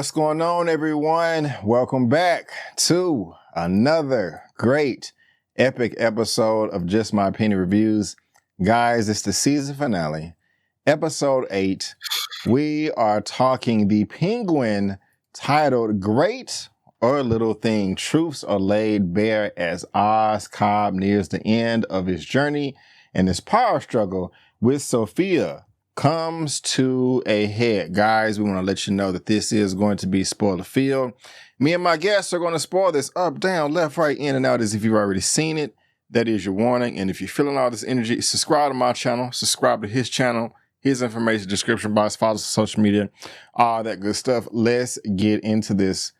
What's going on, everyone? Welcome back to another great epic episode of Just My Opinion Reviews. Guys, it's the season finale, episode 8. We are talking The Penguin, titled Great or Little Thing. Truths are laid bare as Oz Cobb nears the end of his journey, and his power struggle with Sophia comes to a head. Guys, we want to let you know that this is going to be spoiler filled. Me and my guests are going to spoil this up, down, left, right, in, and out as if you've already seen it. That is your warning. And if you're feeling all this energy, subscribe to my channel, subscribe to his channel, his information, description box, follow us on social media, all that good stuff. Let's get into this.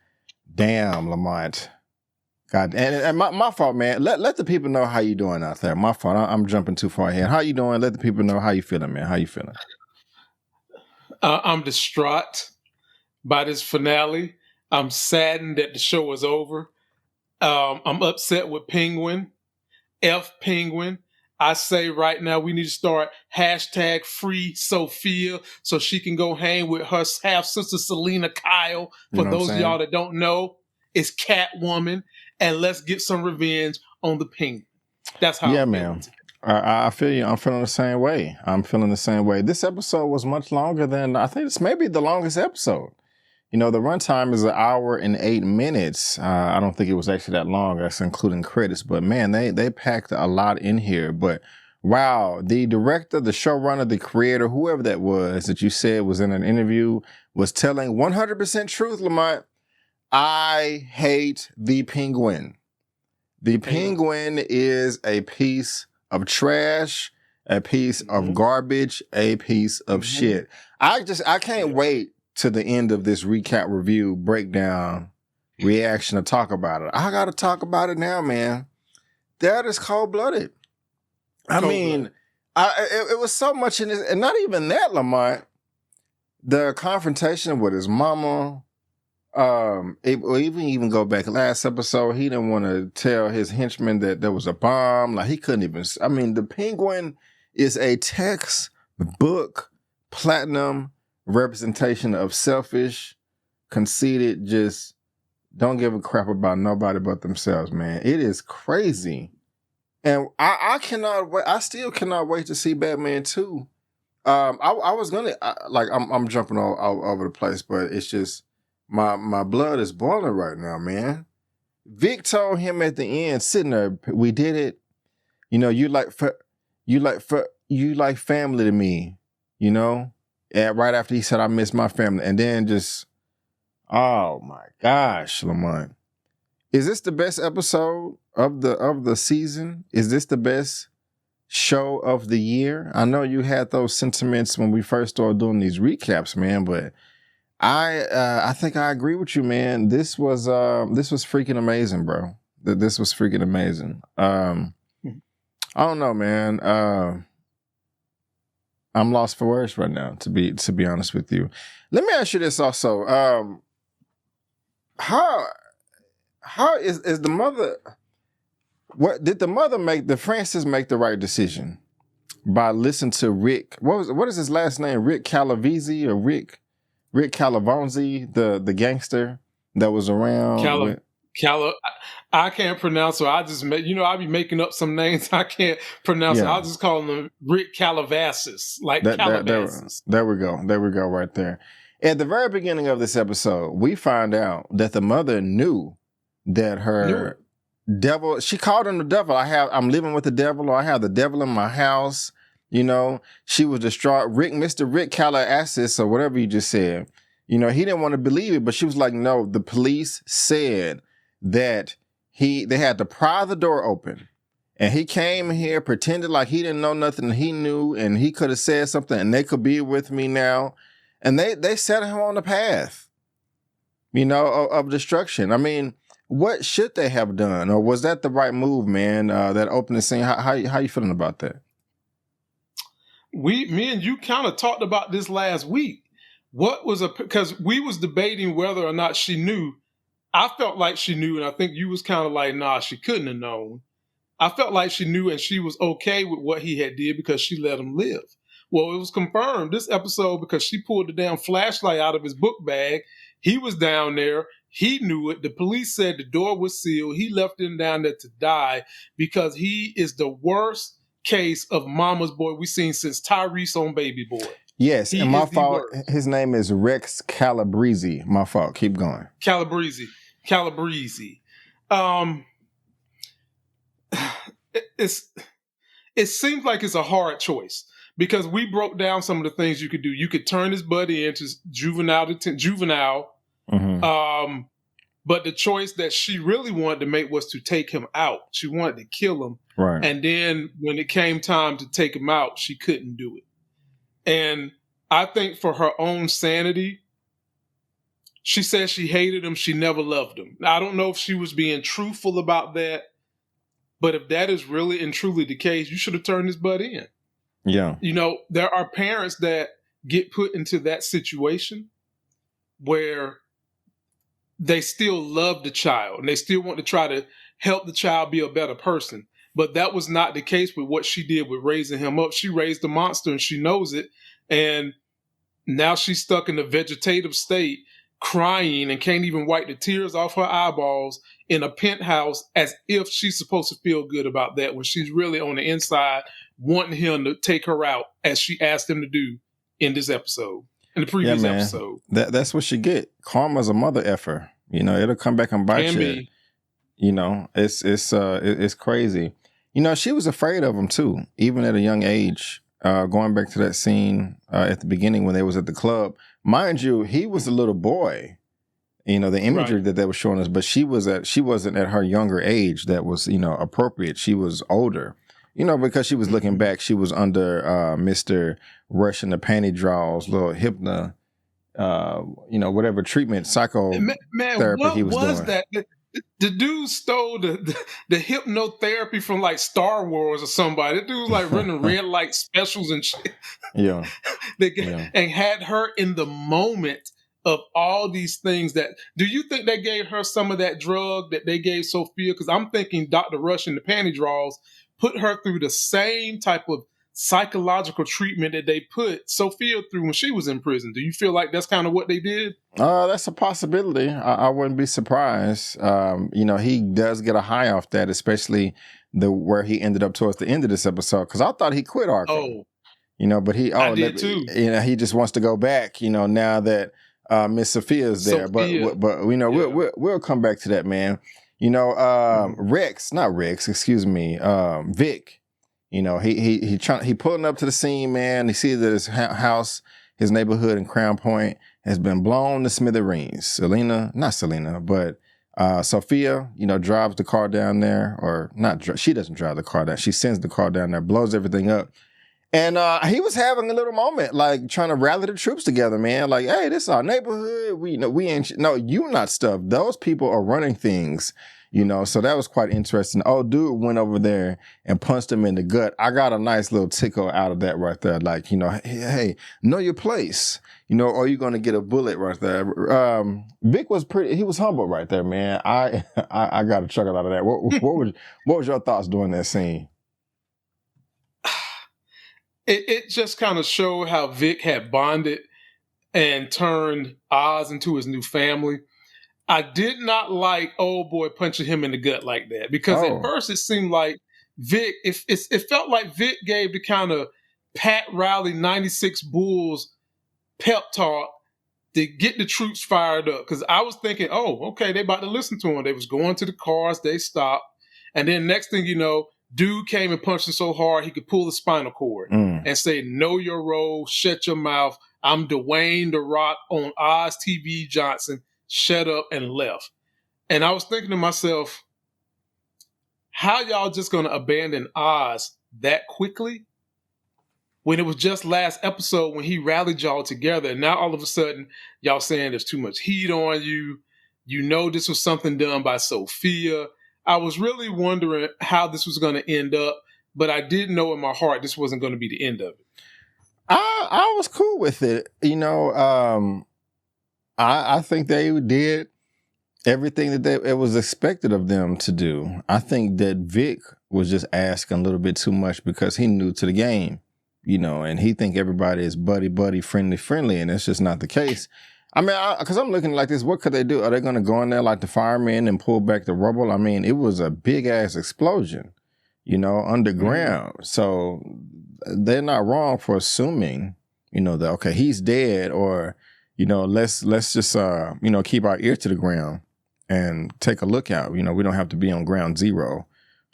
Damn, Lamont. God, and my fault, man. Let the people know how you doing out there. My fault. I'm jumping too far ahead. How you doing? Let the people know how you feeling, man. How you feeling? I'm distraught by this finale. I'm saddened that the show is over. I'm upset with Penguin. F Penguin. I say right now we need to start hashtag free Sophia so she can go hang with her half sister Selena Kyle. For those of y'all that don't know, it's Catwoman. And let's get some revenge on the Penguin. That's how. Yeah, man. I feel you. I'm feeling the same way. This episode was much longer than, I think it's maybe the longest episode. You know, the runtime is 1 hour and 8 minutes. I don't think it was actually that long. That's including credits. But man, they packed a lot in here. But wow, the director, the showrunner, the creator, whoever that was that you said was in an interview was telling 100% truth, Lamont. I hate The Penguin. The Penguin is a piece of trash, a piece of garbage, a piece of shit. I can't wait to the end of this recap, review, breakdown, reaction to talk about it. I got to talk about it now, man. That is cold-blooded. I mean, it was so much in this, and not even that, Lamont. The confrontation with his mama. Even go back last episode, he didn't want to tell his henchmen that there was a bomb. Like, he couldn't even. I mean, the Penguin is a textbook platinum representation of selfish, conceited, just don't give a crap about nobody but themselves, man. It is crazy. And I cannot wait. I still cannot wait to see Batman 2. I was gonna I'm jumping all over the place, but it's just my blood is boiling right now, man. Vic told him at the end, sitting there, we did it. You know, you like family to me, you know? And right after he said, I miss my family. And then just, oh my gosh, Lamont. Is this the best episode of the season? Is this the best show of the year? I know you had those sentiments when we first started doing these recaps, man, but I think I agree with you, man. This was freaking amazing, bro. This was freaking amazing. I don't know, man. I'm lost for words right now, to be honest with you. Let me ask you this also. How is the mother? What did the mother make? Did Francis make the right decision by listening to Rick? What is his last name? Rick Calavese or Rick Calavonzi, the gangster that was around. I can't pronounce it. I just I'll be making up some names I can't pronounce it. I'll just call him Rick Calabasas, like Calabasas. There we go right there. At the very beginning of this episode, we find out that the mother knew that her devil, she called him the devil. I'm living with the devil, or I have the devil in my house. You know, she was distraught. Mr. Rick Calabasas, or whatever you just said, you know, he didn't want to believe it, but she was like, no, the police said that they had to pry the door open, and he came here, pretended like he didn't know nothing, and he knew, and he could have said something, and they could be with me now. And they set him on the path, you know, of destruction. I mean, what should they have done? Or was that the right move, man? That opening scene, how you feeling about that? Me and you kind of talked about this last week. Because we was debating whether or not she knew. I felt like she knew, and I think you was kind of like, nah, she couldn't have known. I felt like she knew, and she was okay with what he had did because she let him live. Well, it was confirmed this episode because she pulled the damn flashlight out of his book bag He was down there. He knew it. The police said the door was sealed. He left him down there to die because he is the worst case of mama's boy we've seen since Tyrese on Baby Boy. Yes, He and my is the fault. worst. His name is Rex Calabrese. My fault. Keep going. Calabrese. It seems like it's a hard choice because we broke down some of the things you could do. You could turn his buddy into juvenile. Mm-hmm. But the choice that she really wanted to make was to take him out. She wanted to kill him. Right. And then when it came time to take him out, she couldn't do it. And I think for her own sanity, she said she hated him. She never loved him. Now, I don't know if she was being truthful about that, but if that is really and truly the case, you should have turned his butt in. Yeah. You know, there are parents that get put into that situation where they still love the child and they still want to try to help the child be a better person. But that was not the case with what she did with raising him up. She raised a monster and she knows it. And now she's stuck in a vegetative state, crying and can't even wipe the tears off her eyeballs in a penthouse as if she's supposed to feel good about that when she's really on the inside wanting him to take her out as she asked him to do in this episode, in the previous episode. That's what she get. Karma's a mother effer. You know, it'll come back and bite you. You know, it's crazy. You know, she was afraid of him too, even at a young age. Going back to that scene at the beginning when they was at the club, mind you, he was a little boy. You know, the imagery that they were showing us, but she wasn't at her younger age that was, you know, appropriate. She was older, you know, because she was looking back. She was under Mr. Rush in the panty draws, little hypno, you know, whatever treatment, psychotherapy he was doing. That? The dude stole the hypnotherapy from like Star Wars or somebody. The dude was like running red light specials and shit. Yeah. And had her in the moment of all these things. That do you think they gave her some of that drug that they gave Sophia? Because I'm thinking Dr. Rush in the panty draws put her through the same type of psychological treatment that they put Sophia through when she was in prison. Do you feel like that's kind of what they did? That's a possibility. I wouldn't be surprised. You know, he does get a high off that, especially where he ended up towards the end of this episode. Because I thought he quit Arkham. Oh, you know, but I did too. You know, he just wants to go back. You know, now that Miss Sophia is there, but you know, we'll come back to that, man. You know, Vic. You know, he pulling up to the scene, man. He sees that his house, his neighborhood in Crown Point has been blown to smithereens. Sophia, you know, drives the car down there, or not. She doesn't drive the car down. She sends the car down there, blows everything up. And he was having a little moment, like trying to rally the troops together, man. Like, hey, this is our neighborhood. We ain't, no, you not stuff. Those people are running things, you know. So that was quite interesting. Oh, dude went over there and punched him in the gut. I got a nice little tickle out of that right there. Like, you know, hey, know your place, you know, or you're going to get a bullet right there. Vic was he was humble right there, man. I got a chuckle out of that. What was your thoughts during that scene? It just kind of showed how Vic had bonded and turned Oz into his new family. I did not like old boy punching him in the gut like that because at first it seemed like Vic, it felt like Vic gave the kind of Pat Riley 96 Bulls pep talk to get the troops fired up. Because I was thinking, oh, okay, they about to listen to him. They was going to the cars, they stopped. And then next thing you know, dude came and punched him so hard he could pull the spinal cord and say, know your role, shut your mouth. I'm Dwayne The Rock on Oz TV Johnson. Shut up and left. And I was thinking to myself, how y'all just going to abandon Oz that quickly when it was just last episode when he rallied y'all together? And now all of a sudden y'all saying there's too much heat on you. You know this was something done by Sophia. I was really wondering how this was going to end up, but I did know in my heart this wasn't going to be the end of it. I was cool with it. You know, I think they did everything that it was expected of them to do. I think that Vic was just asking a little bit too much because he new to the game, you know, and he think everybody is buddy, friendly, and that's just not the case. I mean, because I'm looking like this, what could they do? Are they going to go in there like the firemen and pull back the rubble? I mean, it was a big ass explosion, underground. So they're not wrong for assuming, that, okay, he's dead, or, let's just, keep our ear to the ground and take a look out. We don't have to be on ground zero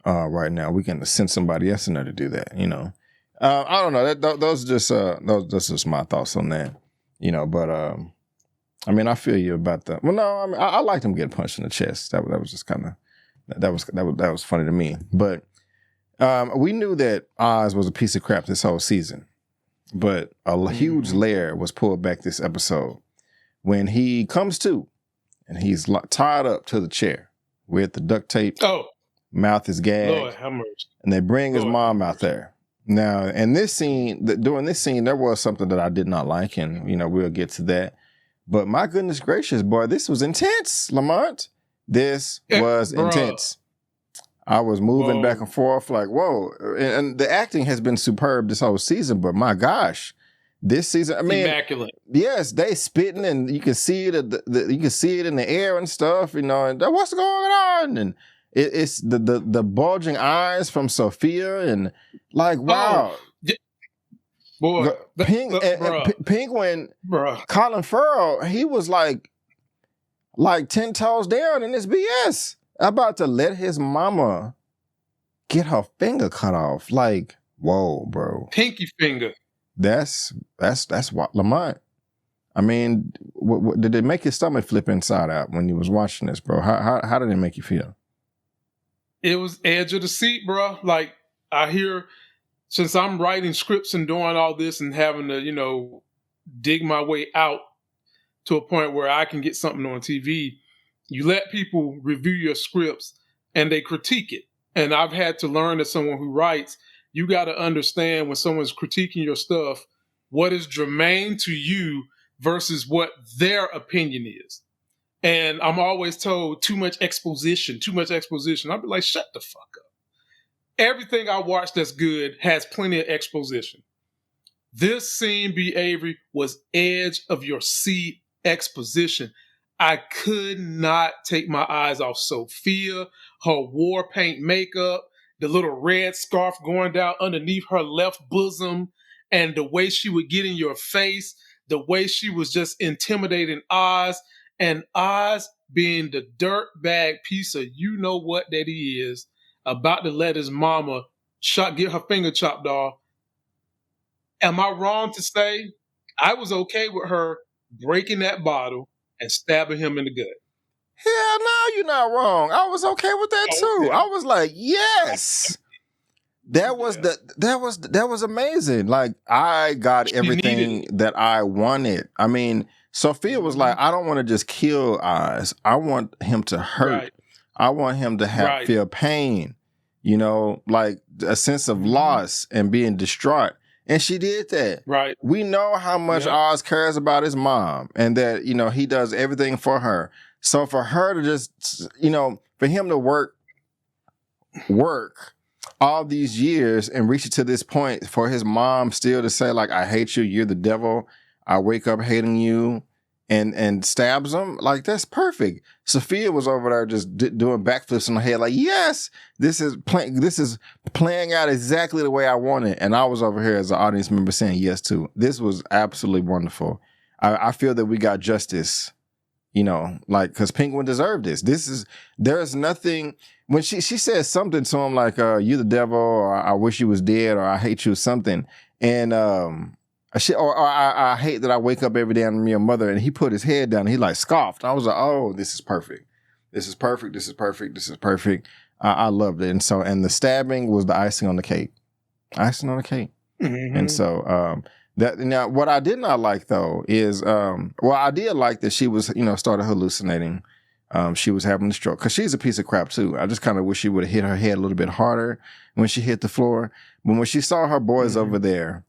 right now. We can send somebody else in there to do that, I don't know. Those just my thoughts on that, but I mean, I feel you about that. Well, no, I mean, I liked him getting punched in the chest. That was just kind of, that was funny to me. But we knew that Oz was a piece of crap this whole season, but a huge layer was pulled back this episode when he comes to, and he's tied up to the chair with the duct tape. Oh, mouth is gagged. Lord, how much? And they bring his mom out there. Now, in this scene, during this scene, there was something that I did not like, and we'll get to that. But my goodness gracious, boy, this was intense, Lamont. This was intense. I was moving back and forth like, whoa. And the acting has been superb this whole season, but my gosh, this season, I mean, immaculate. Yes, they spitting, and you can see it. You can see it in the air and stuff. And what's going on? And it's the bulging eyes from Sophia, and like, wow. Boy, Penguin, Colin Farrell, he was like 10 toes down in this BS, about to let his mama get her finger cut off. Like, whoa, bro. Pinky finger. That's what Lamont. I mean, what did it make your stomach flip inside out when you was watching this, bro? How did it make you feel? It was edge of the seat, bro. Like, I hear, since I'm writing scripts and doing all this and having to, dig my way out to a point where I can get something on TV, you let people review your scripts and they critique it. And I've had to learn, as someone who writes, you got to understand when someone's critiquing your stuff, what is germane to you versus what their opinion is. And I'm always told too much exposition. I'll be like, shut the fuck up. Everything I watch that's good has plenty of exposition. This scene, B. Avery, was edge of your seat exposition. I could not take my eyes off Sophia, her war paint makeup, the little red scarf going down underneath her left bosom, and the way she would get in your face, the way she was just intimidating Oz, and Oz being the dirtbag piece of you-know-what that he is, about to let his mama get her finger chopped off. Am I wrong to say I was okay with her breaking that bottle and stabbing him in the gut? Hell no, you're not wrong. I was okay with that too. Okay. I was like, yes. That was amazing. Like, I got everything that I wanted. I mean, Sophia was like, I don't want to just kill Oz. I want him to hurt. Right. I want him to feel pain, like a sense of loss and being distraught. And she did that. Right. We know how much Oz cares about his mom, and that, he does everything for her. So for her to just, for him to work all these years and reach it to this point, for his mom still to say, like, I hate you, you're the devil, I wake up hating you, and stabs him, like, that's perfect. Sophia was over there just doing backflips in her head, like, yes, this is playing out exactly the way I want it. And I was over here as an audience member saying yes too. This was absolutely wonderful. I feel that we got justice, because Penguin deserved this. There's nothing, when she says something to him like, you the devil, or I wish you was dead, or I hate you, something. And, I hate that I wake up every day and I'm your mother. And he put his head down and he like scoffed. I was like, oh, this is perfect. This is perfect. This is perfect. This is perfect. I loved it. And the stabbing was the icing on the cake. Icing on the cake. Mm-hmm. And so, now what I did not like though is, I did like that she was, started hallucinating. She was having a stroke, because she's a piece of crap too. I just kind of wish she would have hit her head a little bit harder when she hit the floor. But when she saw her boys over there,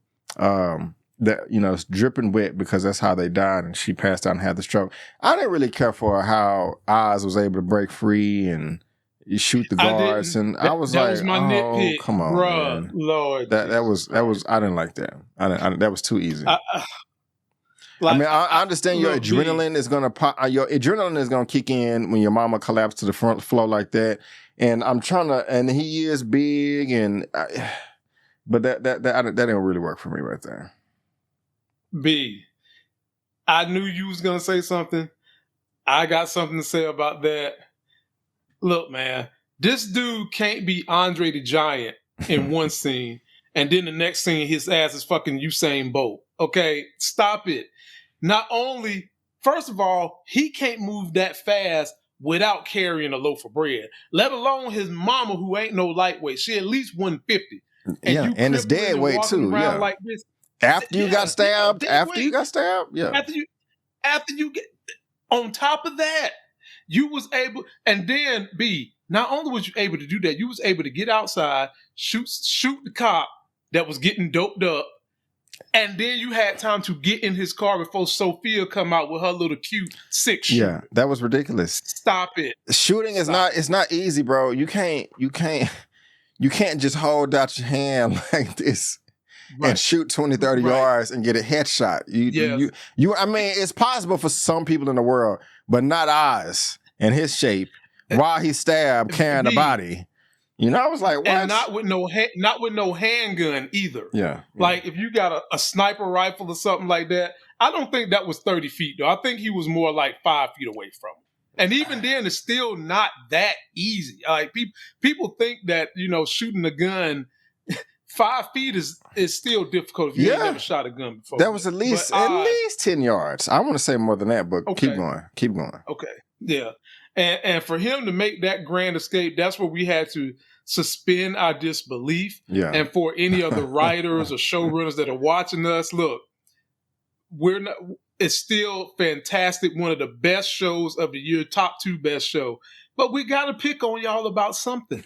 that, it's dripping wet because that's how they died, and she passed out and had the stroke. I didn't really care for how Oz was able to break free and shoot the guards, I was like, was my nitpick. Come on, man. Lord, that was I didn't like that. That was too easy. I Like mean, I understand your look, B, adrenaline is gonna pop. Your adrenaline is gonna kick in when your mama collapsed to the front floor like that. And I'm trying to, and he is big, but that didn't really work for me right there. B, I knew you was gonna say something. I got something to say about that. Look, man, this dude can't be Andre the Giant in one scene, and then the next scene his ass is fucking Usain Bolt. Okay, stop it. Not only, first of all, he can't move that fast without carrying a loaf of bread, let alone his mama, who ain't no lightweight. She at least 150. And Yeah, you and it's crippling dead and weight walking too. around Yeah, like this. after you got stabbed, dead after you weight. got stabbed, yeah. After you get on top of that, you was able, and then B, not only was you able to do that, you was able to get outside, shoot the cop that was getting doped up, and then you had time to get in his car before Sophia come out with her little cute six shooter. Yeah, that was ridiculous. Stop it. Shooting is not, it's not easy, bro. You can't just hold out your hand like this and shoot 20, 30 yards and get a headshot. I mean, it's possible for some people in the world, but not Oz in his shape while he's stabbed carrying a body. You know, I was like, what? And not with no handgun either. Yeah. Like if you got a sniper rifle or something like that, I don't think that was 30 feet though. I think he was more like 5 feet away from him. And even then, it's still not that easy. Like people think that, you know, shooting a gun 5 feet is still difficult if you ain't never shot a gun before. That was at least 10 yards. I want to say more than that, but okay. Keep going. Okay. Yeah. And for him to make that grand escape, that's where we had to suspend our disbelief. Yeah. And for any of the writers or showrunners that are watching us, look, it's still fantastic. One of the best shows of the year, top 2 best show. But we got to pick on y'all about something.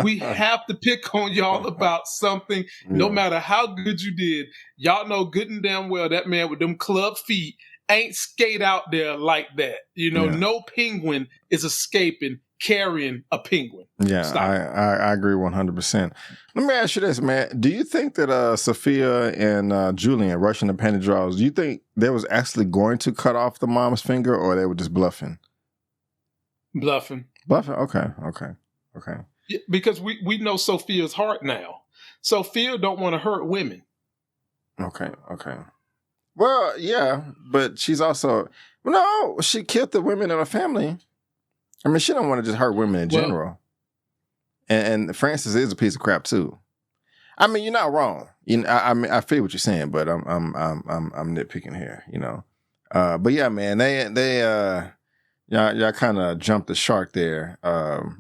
We have to pick on y'all about something, no matter how good you did. Y'all know good and damn well that man with them club feet ain't skate out there like that. You know, no penguin is escaping carrying a penguin. Yeah, I agree 100%. Let me ask you this, man. Do you think that Sophia and Julian rushing the panty drawers, do you think they was actually going to cut off the mom's finger or they were just bluffing? Bluffing. Okay. Yeah, because we know Sophia's heart now. Sophia don't want to hurt women. Okay. Well, yeah, but she's also, no, she killed the women in her family. I mean, she don't want to just hurt women in general. And Francis is a piece of crap too. I mean, you're not wrong. You know, I mean, I feel what you're saying, but I'm nitpicking here. You know, but yeah, man, y'all kind of jumped the shark there.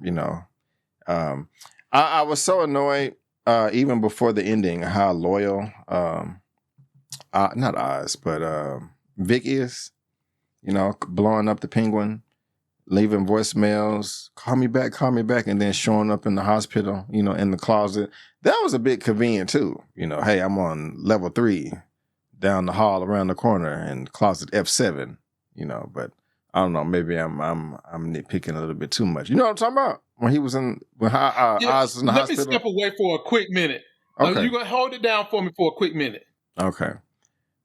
You know, I was so annoyed even before the ending how loyal not Oz, but Vic is. You know, blowing up the penguin, leaving voicemails, call me back, and then showing up in the hospital, you know, in the closet. That was a bit convenient too. You know, hey, I'm on level 3, down the hall around the corner, and closet F7. You know, but I don't know. Maybe I'm nitpicking a little bit too much. You know what I'm talking about? When he was Oz was in the hospital. Let me step away for a quick minute. Okay, you gonna hold it down for me for a quick minute? Okay,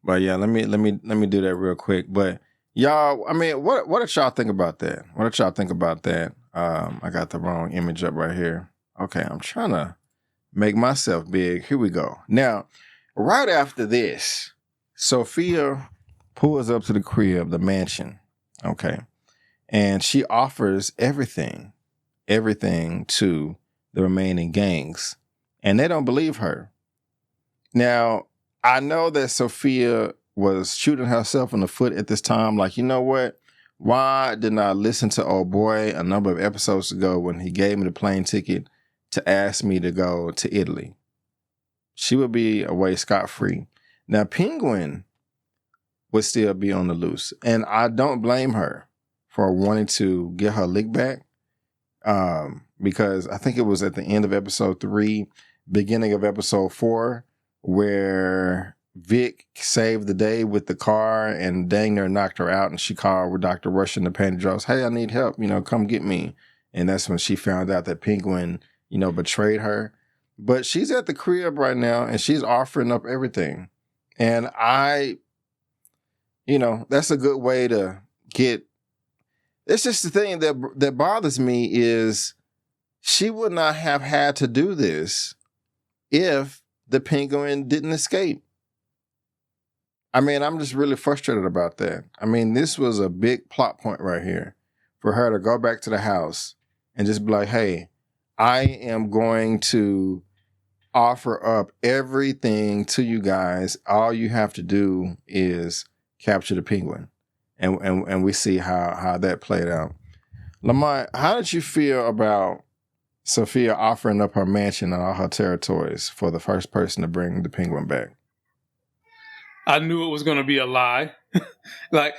but yeah, let me do that real quick. But y'all, I mean, what did y'all think about that? I got the wrong image up right here. Okay, I'm trying to make myself big. Here we go. Now, right after this, Sophia pulls up to the crib, the mansion. Okay. And she offers everything to the remaining gangs. And they don't believe her. Now, I know that Sophia was shooting herself in the foot at this time. Like, you know what? Why didn't I listen to old boy a number of episodes ago when he gave me the plane ticket to ask me to go to Italy? She would be away scot-free. Now, Penguin would still be on the loose. And I don't blame her for wanting to get her lick back. Because I think it was at the end of episode 3, beginning of episode 4, where Vic saved the day with the car and dang near knocked her out, and she called with Dr. Rush in the panty drawers, hey, I need help, you know, come get me. And that's when she found out that Penguin, you know, betrayed her. But she's at the crib right now and she's offering up everything. And I that's a good way to get. It's just the thing that bothers me is she would not have had to do this if the penguin didn't escape. I mean, I'm just really frustrated about that. I mean, this was a big plot point right here for her to go back to the house and just be like, hey, I am going to offer up everything to you guys. All you have to do is capture the penguin. And we see how that played out. Lamont, how did you feel about Sophia offering up her mansion and all her territories for the first person to bring the penguin back? I knew it was going to be a lie. like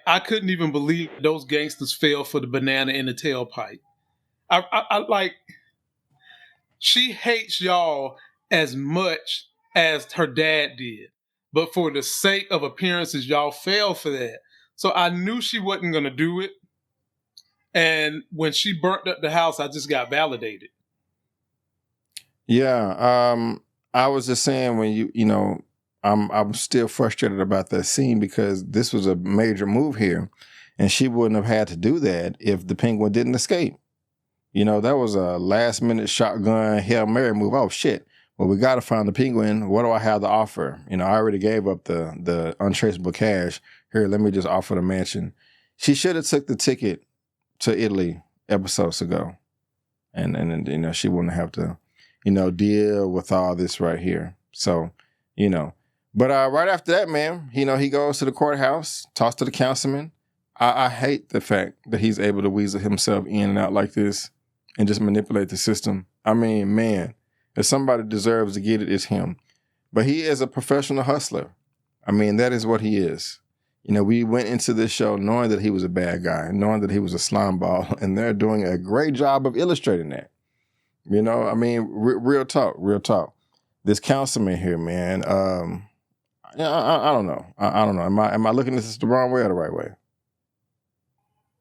I couldn't even believe those gangsters fell for the banana in the tailpipe. I like, she hates y'all as much as her dad did, but for the sake of appearances, y'all fell for that. So I knew she wasn't going to do it. And when she burnt up the house, I just got validated. Yeah. I was just saying when I'm still frustrated about that scene because this was a major move here, and she wouldn't have had to do that if the penguin didn't escape. That was a last minute shotgun Hail Mary move. Oh shit. Well, we got to find the penguin. What do I have to offer? I already gave up the untraceable cash. Here, let me just offer the mansion. She should have took the ticket to Italy episodes ago. And she wouldn't have to, deal with all this right here. So, but right after that, man, he goes to the courthouse, talks to the councilman. I hate the fact that he's able to weasel himself in and out like this and just manipulate the system. I mean, man, if somebody deserves to get it, it's him. But he is a professional hustler. I mean, that is what he is. We went into this show knowing that he was a bad guy, knowing that he was a slime ball, and they're doing a great job of illustrating that. I mean, real talk. This councilman here, man, I don't know. I don't know. Am I looking at this the wrong way or the right way?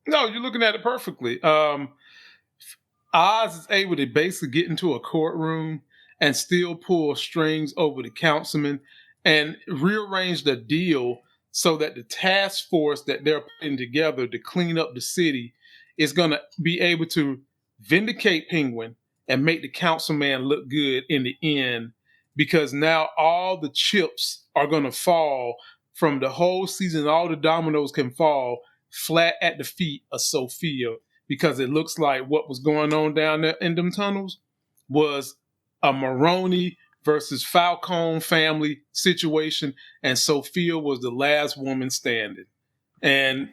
No, you're looking at it perfectly. Oz is able to basically get into a courtroom and still pull strings over the councilman and rearrange the deal so that the task force that they're putting together to clean up the city is going to be able to vindicate Penguin and make the councilman look good in the end, because now all the chips are going to fall from the whole season. All the dominoes can fall flat at the feet of Sophia, because it looks like what was going on down there in them tunnels was a Maroney versus Falcone family situation, and Sophia was the last woman standing. And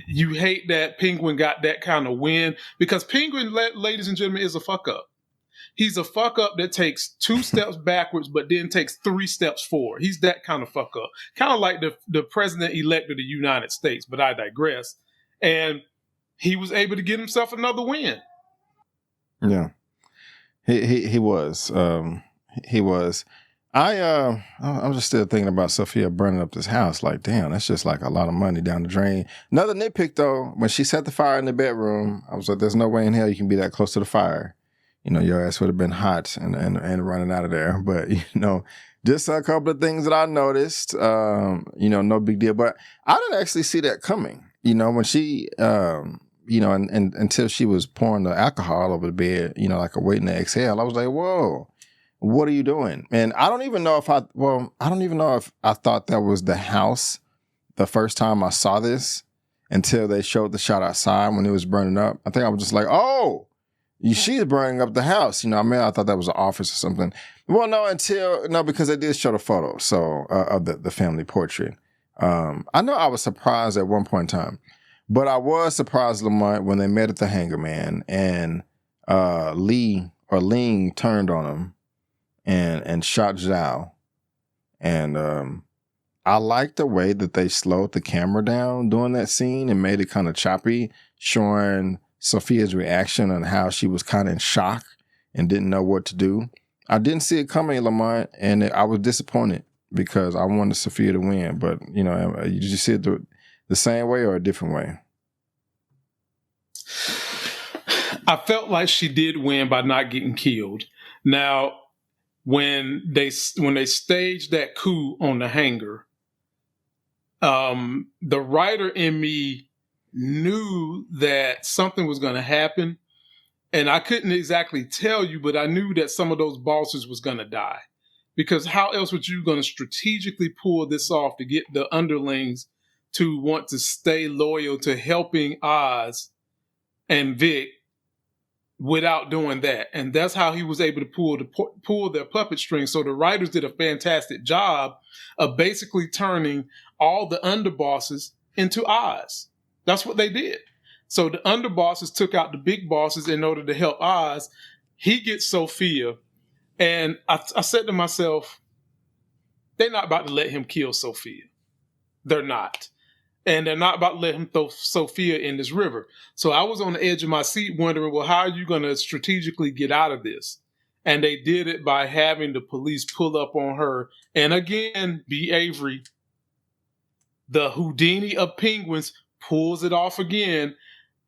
you hate that Penguin got that kind of win, because Penguin, ladies and gentlemen, is a fuck up. He's a fuck up that takes 2 steps backwards, but then takes 3 steps forward. He's that kind of fuck up. Kind of like the president-elect of the United States, but I digress. And he was able to get himself another win. Yeah, he was. He was. I'm just still thinking about Sophia burning up this house. Like, damn, that's just like a lot of money down the drain. Another nitpick though, when she set the fire in the bedroom, I was like, there's no way in hell you can be that close to the fire. Your ass would have been hot and running out of there. But just a couple of things that I noticed. No big deal. But I didn't actually see that coming. When she and until she was pouring the alcohol over the bed, like a waiting to exhale, I was like, whoa, what are you doing? And I don't even know if I thought that was the house the first time I saw this until they showed the shot outside when it was burning up. I think I was just like, oh, she's burning up the house. I thought that was an office or something. Well, no, because they did show the photo, so of the family portrait. I know I was surprised at one point in time. But I was surprised, Lamont, when they met at the hangar, man, and Ling turned on him and shot Zhao. And I liked the way that they slowed the camera down during that scene and made it kind of choppy, showing Sophia's reaction and how she was kind of in shock and didn't know what to do. I didn't see it coming, Lamont, and I was disappointed because I wanted Sophia to win. But, did you see it the same way or a different way? I felt like she did win by not getting killed. Now, when they staged that coup on the hangar, the writer in me knew that something was going to happen. And I couldn't exactly tell you, but I knew that some of those bosses was going to die. Because how else would you going to strategically pull this off to get the underlings to want to stay loyal to helping Oz and Vic without doing that? And that's how he was able to pull their puppet strings. So the writers did a fantastic job of basically turning all the underbosses into Oz. That's what they did. So the underbosses took out the big bosses in order to help Oz. He gets Sophia. And I said to myself, they're not about to let him kill Sophia. They're not. And they're not about to let him throw Sophia in this river. So I was on the edge of my seat wondering, well, how are you going to strategically get out of this? And they did it by having the police pull up on her. And again, B. Avery, the Houdini of penguins, pulls it off again.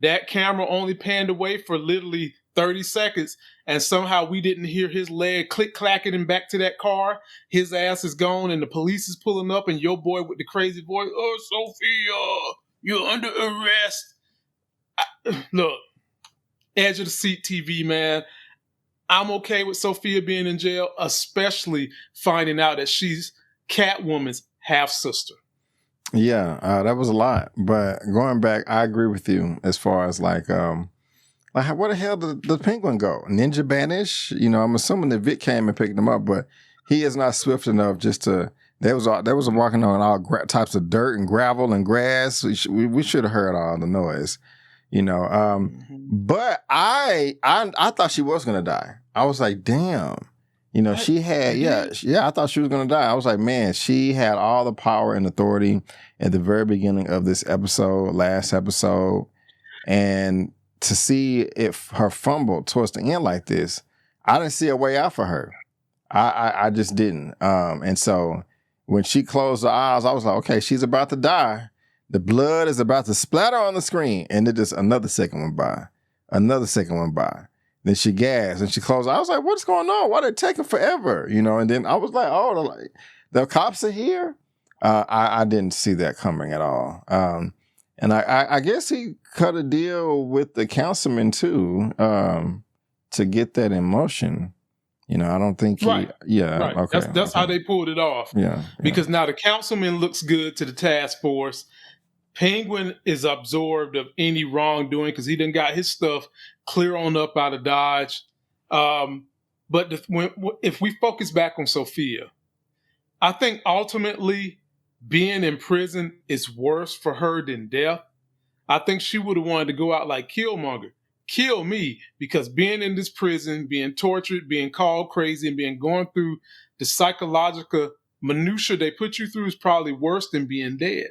That camera only panned away for literally 30 seconds, and somehow we didn't hear his leg click-clacking him back to that car. His ass is gone, and the police is pulling up, and your boy with the crazy voice, "Oh, Sophia, you're under arrest." Look, edge of the seat TV, man. I'm okay with Sophia being in jail, especially finding out that she's Catwoman's half-sister. Yeah, that was a lot. But going back, I agree with you as far as like where the hell did the penguin go? Ninja Banish? You know, I'm assuming that Vic came and picked him up, but he is not swift enough just to. There was walking on all types of dirt and gravel and grass. We should have heard all the noise, you know. But I thought she was gonna die. I was like, damn. You know, she had, I thought she was going to die. I was like, man, she had all the power and authority at the very beginning of this episode, last episode. And to see her fumble towards the end like this, I didn't see a way out for her. I just didn't. And so when she closed her eyes, I was like, okay, she's about to die. The blood is about to splatter on the screen. And then just another second went by. Then she gasped and she closed. I was like, what's going on? Why did it take her forever? You know, and then I was like, oh, the cops are here? I didn't see that coming at all. And I guess he cut a deal with the councilman too to get that in motion. You know, I don't think right. Okay. That's how they pulled it off. Yeah. Because now the councilman looks good to the task force. Penguin is absorbed of any wrongdoing because he done got his stuff clear on up out of Dodge. But if we focus back on Sophia, I think ultimately being in prison is worse for her than death. I think she would have wanted to go out like Killmonger. Kill me, because being in this prison, being tortured, being called crazy, and going through the psychological minutia they put you through is probably worse than being dead.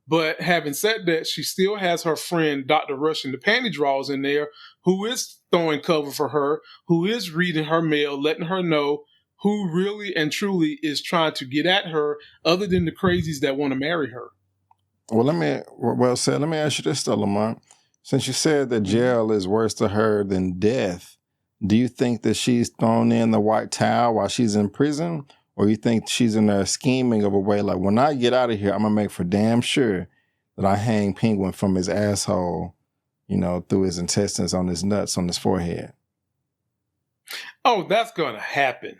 But having said that, she still has her friend, Dr. Rush, and the panty drawers in there, who is throwing cover for her, who is reading her mail, letting her know who really and truly is trying to get at her, other than the crazies that want to marry her. Well, let me ask you this, though, Lamont. Since you said that jail is worse to her than death, do you think that she's thrown in the white towel while she's in prison? Or you think she's in there scheming of a way like, when I get out of here, I'm going to make for damn sure that I hang Penguin from his asshole, you know, through his intestines on his nuts on his forehead? Oh, that's going to happen.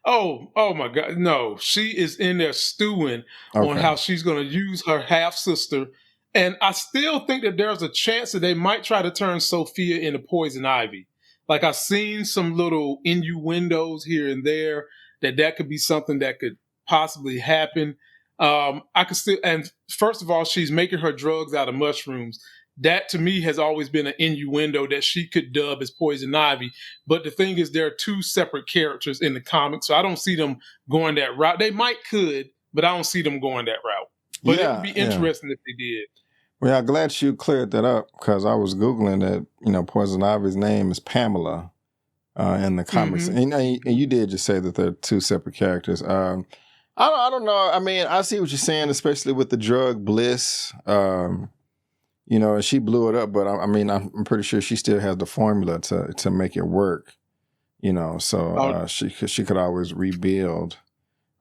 Oh my God. No, she is in there stewing on how she's going to use her half-sister. And I still think that there's a chance that they might try to turn Sophia into Poison Ivy. Like, I've seen some little innuendos here and there that could be something that could possibly happen. And first of all, she's making her drugs out of mushrooms. That to me has always been an innuendo that she could dub as Poison Ivy. But the thing is, there are two separate characters in the comics, so I don't see them going that route. They could, but I don't see them going that route. But it would be interesting if they did. Well, I'm glad you cleared that up, because I was Googling that, you know, Poison Ivy's name is Pamela. In the comics, and you did just say that they're two separate characters. I don't know. I mean, I see what you're saying, especially with the drug Bliss. You know, and she blew it up, but I'm pretty sure she still has the formula to make it work. You know, so she could always rebuild.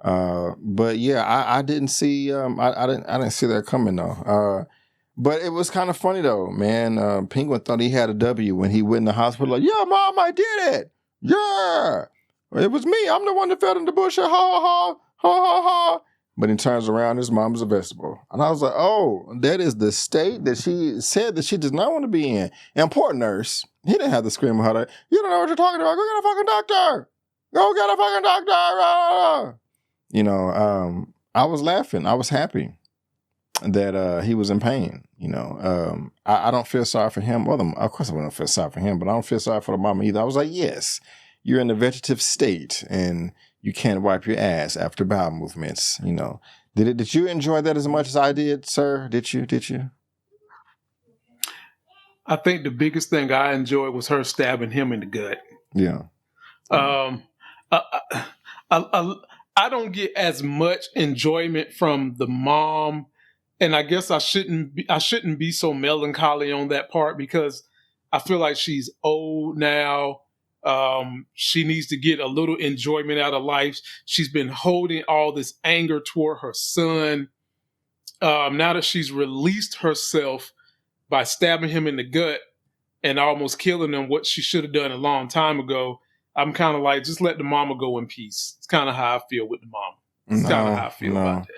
But yeah, I didn't see I didn't see that coming though. But it was kind of funny though, man. Penguin thought he had a W when he went in the hospital. Like, yeah, mom, I did it. Yeah, it was me. I'm the one that fell in the bush. Ha ha ha ha ha. But he turns around, his mom's a vegetable, and I was like, oh, that is the state that she said that she does not want to be in. And poor nurse, he didn't have to scream at her. Like, you don't know what you're talking about. Go get a fucking doctor. Go get a fucking doctor. You know, I was laughing. I was happy that he was in pain. You know, I don't feel sorry for him. Well, of course I don't feel sorry for him, but I don't feel sorry for the mama either. I was like, yes, you're in a vegetative state and you can't wipe your ass after bowel movements. You know, did you enjoy that as much as I did, sir? Did you? I think the biggest thing I enjoyed was her stabbing him in the gut. Yeah. I, I don't get as much enjoyment from the mom, and I guess I shouldn't be so melancholy on that part because I feel like she's old now. She needs to get a little enjoyment out of life. She's been holding all this anger toward her son. Now that she's released herself by stabbing him in the gut and almost killing him, what she should have done a long time ago, I'm kind of like, just let the mama go in peace. It's kind of how I feel with the mama. It's kind of how I feel about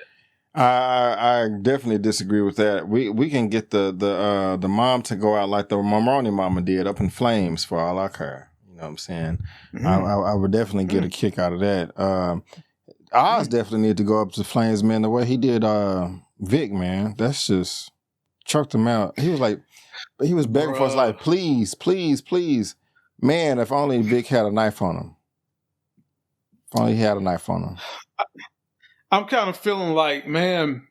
that. I definitely disagree with that. We can get the mom to go out like the Mamroni mama did, up in flames for all I care. You know what I'm saying? Mm-hmm. I would definitely get a kick out of that. Oz definitely need to go up to flames, man. The way he did Vic, man, that's just choked him out. He was like, he was begging for his life, please, please, please. Man, if only Vic had a knife on him. If only he had a knife on him. I'm kind of feeling like, man,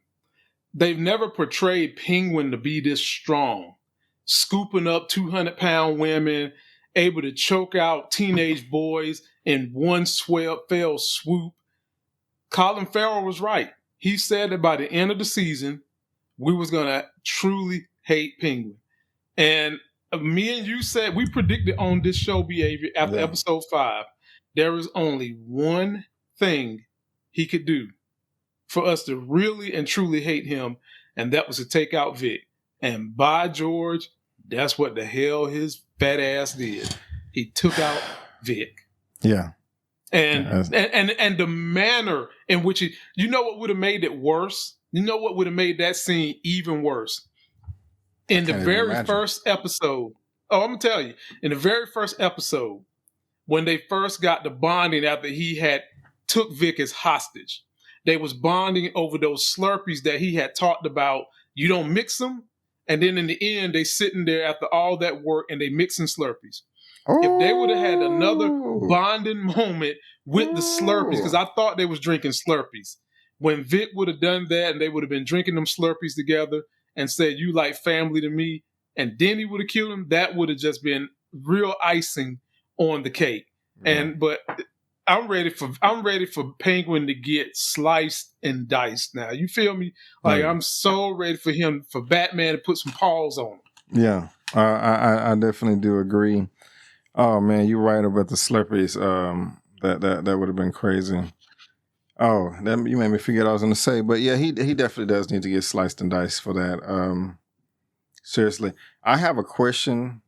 they've never portrayed Penguin to be this strong. Scooping up 200-pound women, able to choke out teenage boys in one fell swoop. Colin Farrell was right. He said that by the end of the season, we was going to truly hate Penguin. And me and you said, we predicted on this show behavior after episode 5, there is only one thing he could do for us to really and truly hate him, and that was to take out Vic. And by George, that's what the hell his fat ass did. He took out Vic. Yeah. And the manner in which he, you know what would have made it worse? You know what would have made that scene even worse? In the very first episode, I'm going to tell you, in the very first episode, when they first got the bonding after he had took Vic as hostage, they was bonding over those Slurpees that he had talked about. You don't mix them. And then in the end, they sitting there after all that work and they mixing Slurpees. If they would have had another bonding moment with the Slurpees, because I thought they was drinking Slurpees. When Vic would have done that and they would have been drinking them Slurpees together and said, you like family to me, and then he would have killed him, that would have just been real icing on the cake. But I'm ready for Penguin to get sliced and diced now. You feel me? Like I'm so ready for Batman to put some paws on him. Yeah, I definitely do agree. Oh man, you're right about the Slurpees. That would have been crazy. Oh, you made me forget what I was going to say. But yeah, he definitely does need to get sliced and diced for that. Seriously, I have a question.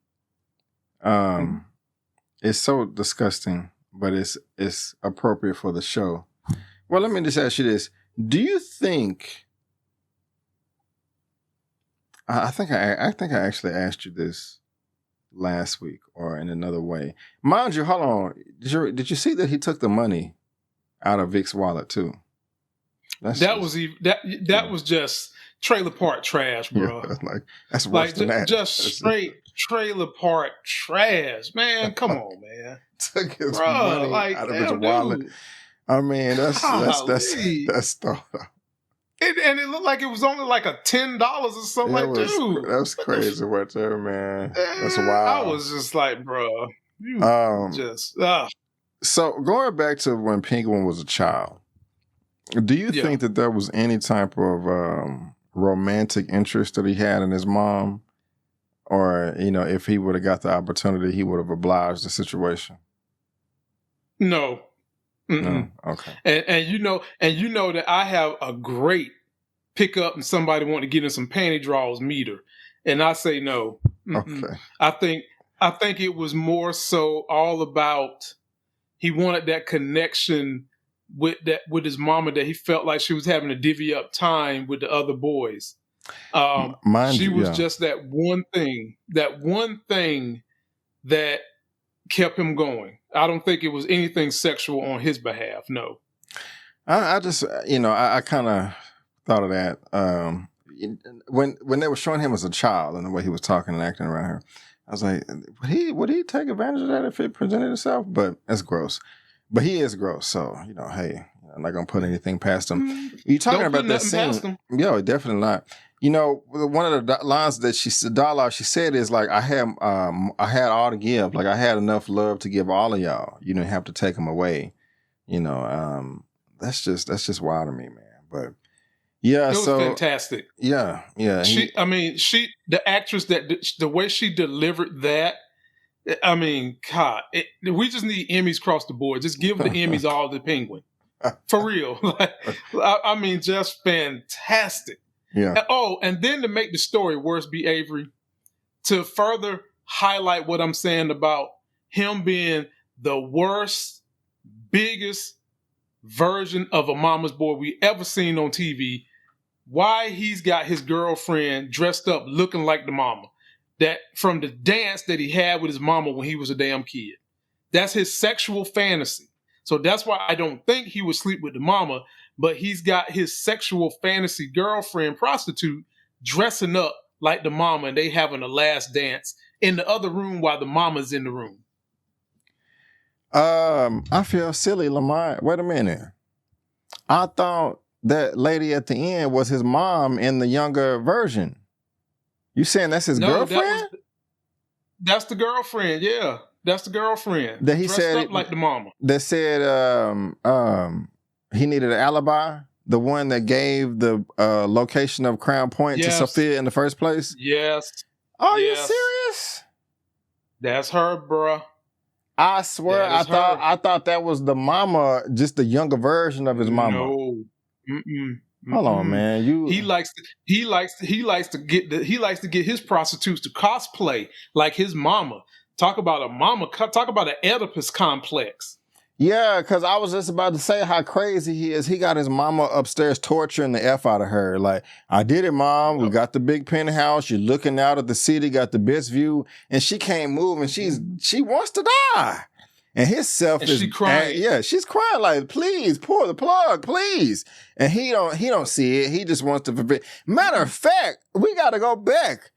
It's so disgusting, but it's appropriate for the show. Well, let me just ask you this: do you think? I think I actually asked you this last week or in another way. Mind you, hold on. Did you see that he took the money out of Vic's wallet too? That was just trailer park trash, bro. Yeah, that's worse than that. Just straight trailer park trash, man. Come on, man. Took his money out of his wallet. Dude. I mean, that's thought out. And it looked like it was only like a $10 or something. Dude, that's crazy right there, man. That's wild. I was just like, bro, So going back to when Penguin was a child, do you think that there was any type of romantic interest that he had in his mom? Or, if he would have got the opportunity, he would have obliged the situation? No. Mm-mm. No. Okay. And you know that I have a great pick up and somebody want to get in some panty draws meter, and I say no. Mm-mm. Okay. I think it was more so all about he wanted that connection with his mama, that he felt like she was having to divvy up time with the other boys. Mind She you, was yeah. just that one thing that kept him going. I don't think it was anything sexual on his behalf. No. I just, I kind of thought of that when they were showing him as a child and the way he was talking and acting around her. I was like, would he take advantage of that if it presented itself? But it's gross. But he is gross, so hey, I'm not gonna put anything past him. You talking Don't put about that nothing past scene? him. Yo, definitely not. One of the lines that dialogue she said is like, I had all to give, like I had enough love to give all of y'all. You didn't have to take them away. That's just wild to me, man. But yeah, It was fantastic. yeah. The actress, the way she delivered that. I mean, God, we just need Emmys across the board. Just give the Emmys all to Penguin, for real. I mean, just fantastic. Yeah. And then to make the story worse, B. Avery, to further highlight what I'm saying about him being the worst, biggest version of a mama's boy we ever seen on TV. Why he's got his girlfriend dressed up looking like the mama. That from the dance that he had with his mama when he was a damn kid. That's his sexual fantasy. So that's why I don't think he would sleep with the mama, but he's got his sexual fantasy girlfriend, prostitute, dressing up like the mama, and they having a last dance in the other room while the mama's in the room. I feel silly, Lamar. Wait a minute. I thought that lady at the end was his mom in the younger version. You saying that's his girlfriend? That's the girlfriend, yeah. That's the girlfriend. That he dressed said up like the mama. That said he needed an alibi. The one that gave the location of Crown Point to Sophia in the first place? Yes. Are you serious? That's her, bruh. I swear I thought that was the mama, just the younger version of his mama. No. Mm-mm. Hold on, man. He likes to get his prostitutes to cosplay like his mama. Talk about a mama. Talk about an Oedipus complex. Yeah, because I was just about to say how crazy he is. He got his mama upstairs torturing the F out of her. Like, I did it, Mom. We got the big penthouse. You're looking out at the city, got the best view. And she can't move, and she wants to die. And his self is crying. Yeah, she's crying like, please, pull the plug, please. And he don't see it. He just wants to forbid. Matter of fact, we got to go back.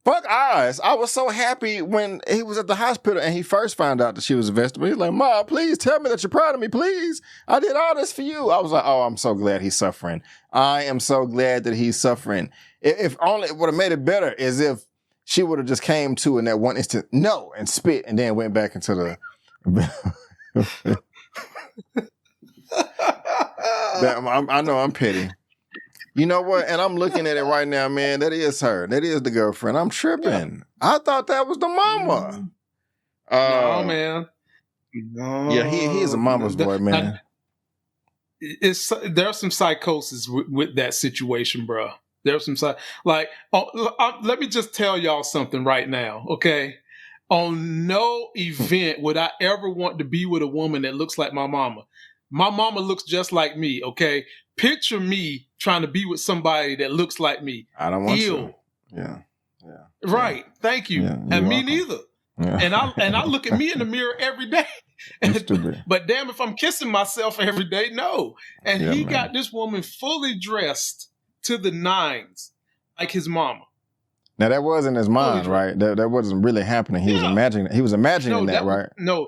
Fuck Oz. I was so happy when he was at the hospital and he first found out that she was a vegetable. He's like, Mom, please tell me that you're proud of me, please. I did all this for you. I was like, oh, I'm so glad he's suffering. I am so glad that he's suffering. If only it would have made it better is if she would have just came to in that one instant, no, and spit and then went back into the... I know I'm petty. You know what? And I'm looking at it right now, man. That is her. That is the girlfriend. I'm tripping. Yeah. I thought that was the mama. No, man. No. Yeah, he is a mama's boy, man. There's some psychosis with that situation, bro. There's some let me just tell y'all something right now, okay? On no event would I ever want to be with a woman that looks like my mama. My mama looks just like me, okay? Picture me trying to be with somebody that looks like me. I don't want to. Yeah. Right. Yeah. Thank you. Yeah, and me neither. Yeah. And I look at me in the mirror every day. But damn, if I'm kissing myself every day, no. And he got this woman fully dressed to the nines, like his mama. Now that wasn't his mind, right? That wasn't really happening. He was imagining. He was imagining that, right? No,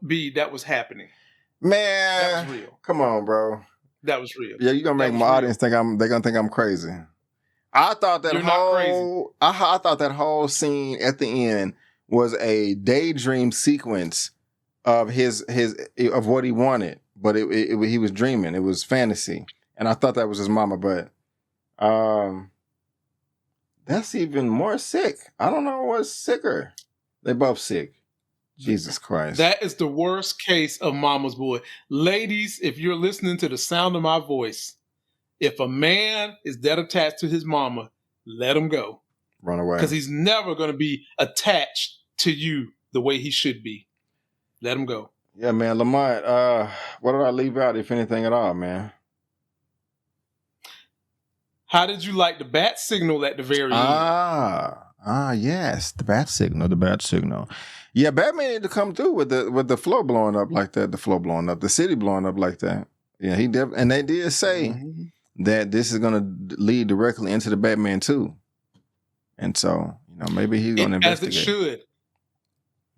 B, that was happening. Man, that was real. Come on, bro. That was real. Yeah, you're gonna make my audience think they're gonna think I'm crazy. I thought that I thought that whole scene at the end was a daydream sequence of his of what he wanted, but he was dreaming. It was fantasy, and I thought that was his mama. But that's even more sick. I don't know what's sicker. They both sick. Jesus Christ. That is the worst case of mama's boy. Ladies, if you're listening to the sound of my voice, if a man is that attached to his mama, let him go. Run away. Because he's never going to be attached to you the way he should be. Let him go. Yeah, man. Lamont, what did I leave out, if anything at all, man? How did you like the bat signal at the very end? Yes. The bat signal. Yeah, Batman needed to come through with the floor blowing up like that, the city blowing up like that. Yeah, he definitely, and they did say that this is going to lead directly into the Batman 2. And so, maybe he's going to investigate. As it should.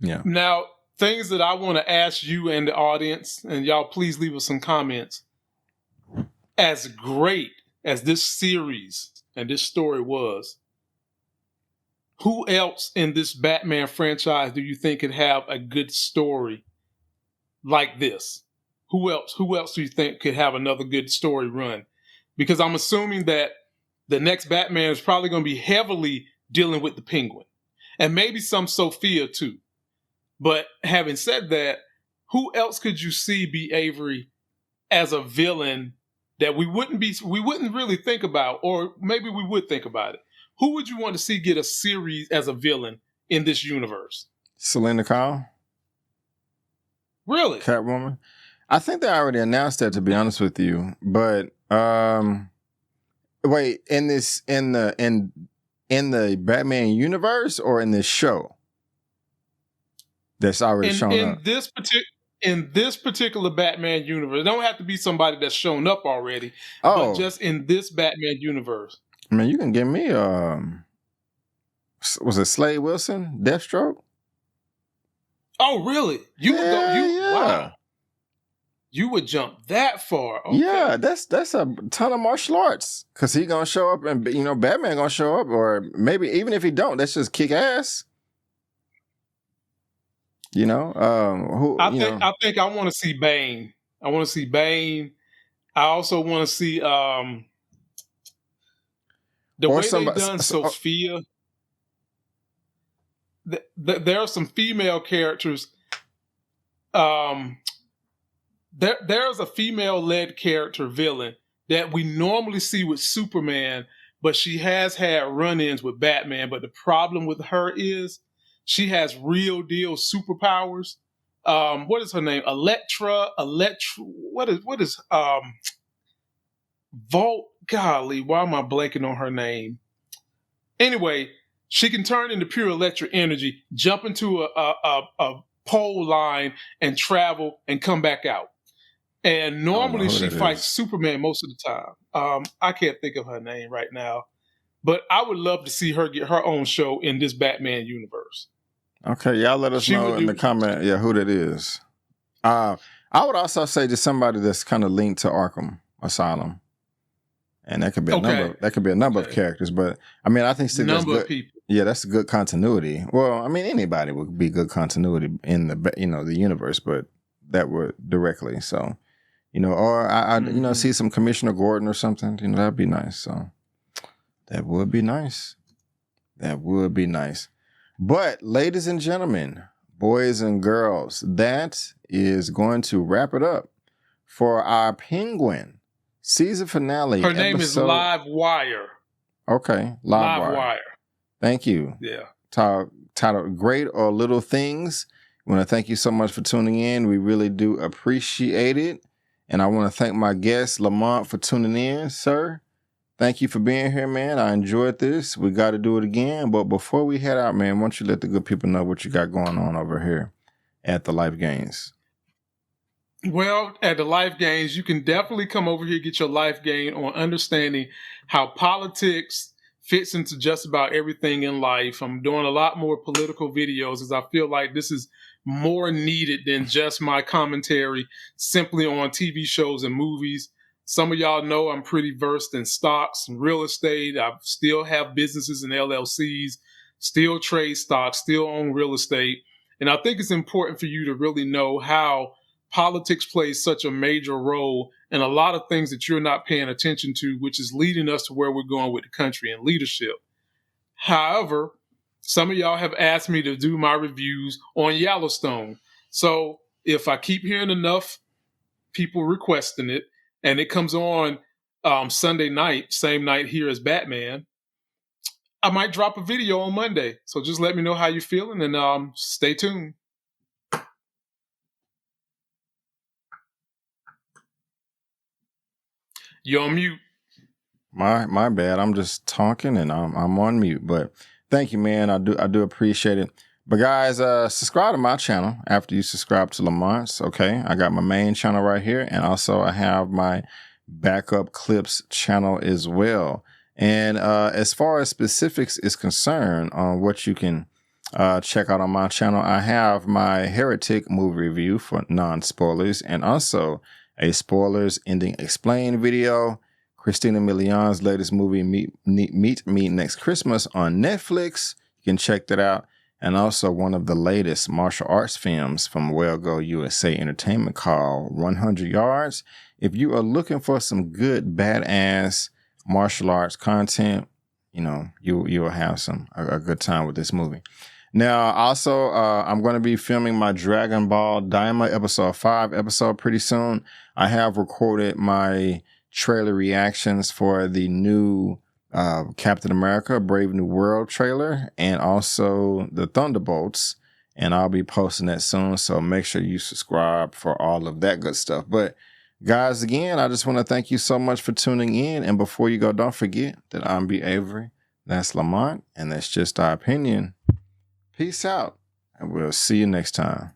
Yeah. Now, things that I want to ask you and the audience, and y'all please leave us some comments. As great as this series and this story was, who else in this Batman franchise do you think could have a good story like this? Who else do you think could have another good story run? Because I'm assuming that the next Batman is probably going to be heavily dealing with the Penguin. And maybe some Sophia too. But having said that, who else could you see be Avery as a villain that we wouldn't really think about, or maybe we would think about it? Who would you want to see get a series as a villain in this universe? Selena Kyle? Really? Catwoman? I think they already announced that, to be honest with you. But wait, in the Batman universe or in this show? That's already shown up. In this particular Batman universe, it don't have to be somebody that's shown up already, but just in this Batman universe. I mean, you can give me was it Slade Wilson, Deathstroke? Oh, really? Wow. You would jump that far. Okay. Yeah, that's a ton of martial arts. Cause he gonna show up, and Batman gonna show up, or maybe even if he don't, that's just kick ass. I think I want to see Bane. I want to see Bane. I also want to see the way they've done Sophia. There are some female characters. There's a female-led character villain that we normally see with Superman, but she has had run-ins with Batman. But the problem with her is she has real deal superpowers. What is her name? Elektra. What is Volt? Golly, why am I blanking on her name? Anyway, she can turn into pure electric energy, jump into a pole line, and travel and come back out. And normally she fights Superman most of the time. I can't think of her name right now, but I would love to see her get her own show in this Batman universe. Okay, y'all let us know in the comment, who that is. I would also say just somebody that's kind of linked to Arkham Asylum, and that could be a number. That could be a number of characters, but I mean, I think still that's good. Of people. Yeah, that's good continuity. Well, I mean, anybody would be good continuity in the universe, but that would directly. So, or I see some Commissioner Gordon or something. That'd be nice. So, that would be nice. That would be nice. But, ladies and gentlemen, boys and girls, that is going to wrap it up for our Penguin season finale. Her name is Live Wire. Okay, Live Wire. Thank you. Yeah. Titled Great or Little Things. I want to thank you so much for tuning in. We really do appreciate it. And I want to thank my guest, Lamont, for tuning in, sir. Thank you for being here, man. I enjoyed this. We got to do it again. But before we head out, man, why don't you let the good people know what you got going on over here at the Life Gains? Well, at the Life Gains, you can definitely come over here, get your life gain on understanding how politics fits into just about everything in life. I'm doing a lot more political videos as I feel like this is more needed than just my commentary simply on TV shows and movies. Some of y'all know I'm pretty versed in stocks and real estate. I still have businesses and LLCs, still trade stocks, still own real estate. And I think it's important for you to really know how politics plays such a major role in a lot of things that you're not paying attention to, which is leading us to where we're going with the country and leadership. However, some of y'all have asked me to do my reviews on Yellowstone. So if I keep hearing enough people requesting it, and it comes on Sunday night, same night here as Batman, I might drop a video on Monday. So just let me know how you're feeling, and stay tuned. You're on mute. My bad. I'm just talking and I'm on mute. But thank you, man. I do appreciate it. But guys, subscribe to my channel after you subscribe to Lamont's. Okay, I got my main channel right here, and also I have my backup clips channel as well. And as far as specifics is concerned on what you can check out on my channel, I have my Heretic movie review for non-spoilers, and also a spoilers ending explained video. Christina Milian's latest movie, Meet Me Next Christmas, on Netflix. You can check that out. And also one of the latest martial arts films from Well Go USA Entertainment called 100 Yards. If you are looking for some good, badass martial arts content, you know, you'll have a good time with this movie. Now, also, I'm going to be filming my Dragon Ball Daima episode 5 episode pretty soon. I have recorded my trailer reactions for the new Captain America Brave New World trailer, and also the Thunderbolts, and I'll be posting that soon, so make sure you subscribe for all of that good stuff. But guys, again, I just want to thank you so much for tuning in, and before you go, don't forget that I'm B. Avery, that's Lamont, and that's just our opinion. Peace out, and we'll see you next time.